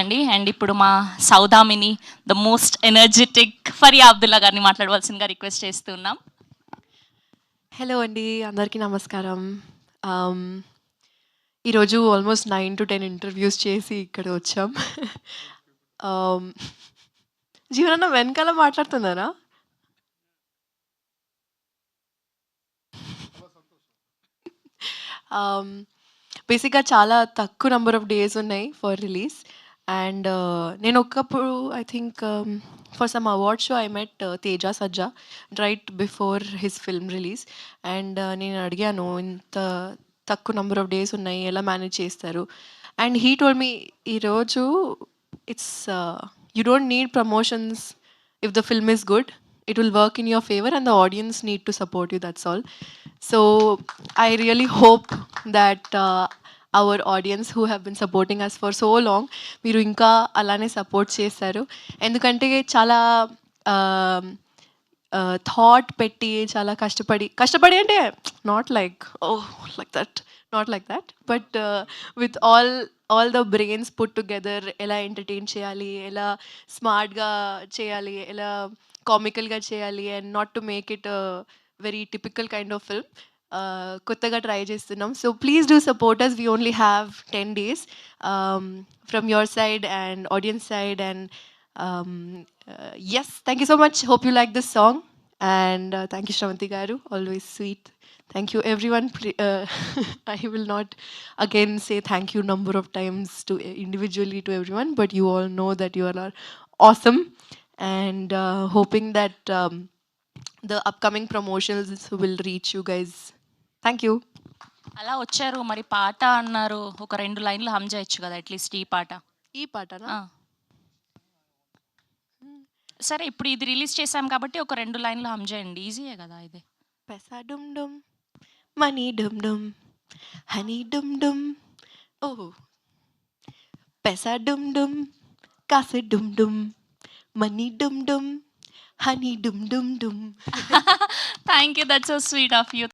అండి. అండ్ ఇప్పుడు మా Saudamini the most energetic Faria Abdullah గారిని మాట్లాడవలసిందిగా రిక్వెస్ట్ చేస్తున్నాం. హలో అండి, అందరికీ నమస్కారం. ఆమ్, ఈరోజు ఆల్మోస్ట్ 9 to 10 ఇంటర్వ్యూస్ చేసి ఇక్కడ వచ్చాం. ఆమ్, జీవనన్న వెనకాల మాట్లాడుతున్నారా? బేసిక్గా చాలా తక్కువ నెంబర్ ఆఫ్ డేస్ ఉన్నాయి ఫర్ రిలీజ్. అండ్ నేను ఒకప్పుడు I think for some award show I met Teja Sajja right before his film release. And నేను అడిగాను, ఇంత తక్కువ నెంబర్ ఆఫ్ డేస్ ఉన్నాయి, ఎలా మేనేజ్ చేస్తారు? అండ్ హీ టోల్డ్ మీ, ఈరోజు it's you don't need promotions. If the film is good, it will work in your favor and the audience need to support you, that's all. So I really hope that our audience who have been supporting us for so long, మీరు ఇంకా అలానే support చేస్తారు. ఎందుకంటే చాలా thought పెట్టి, చాలా కష్టపడి అంటే not like like that, not like that, but with all the brains put together ఎలా ఎంటర్టైన్ చేయాలి, ఎలా స్మార్ట్గా చేయాలి, ఎలా కామికల్గా చేయాలి, and not to make it very typical kind of film. కొత్తగా ట్రై చేస్తున్నాం. So please do support us. We only have 10 days from your side and audience side. And yes, thank you so much. Hope you like this song. And thank you, Shravanti Garu. Always sweet. Thank you, everyone. I will not again say thank you number of times to individually to everyone, but you all know that you all are awesome. And hoping that the upcoming promotions will reach you guys. Thank you. అలా వచ్చారు, మరి పాట అన్నారు, ఒక 2 లైన్లు హమ్ చేయొచ్చు కదా at least ఈ పాట. ఈ పాటనా? సరే, ఇప్పుడు ఇది రిలీజ్ చేశాం కాబట్టి ఒక 2 లైన్లు హమ్ చేయండి, ఈజీయే కదా ఇది. Pesa dum dum, money dum dum, honey dum dum. Oh, pesa dum dum, kaase dum dum, money dum dum, honey dum dum dum. Thank you, that's so sweet of you.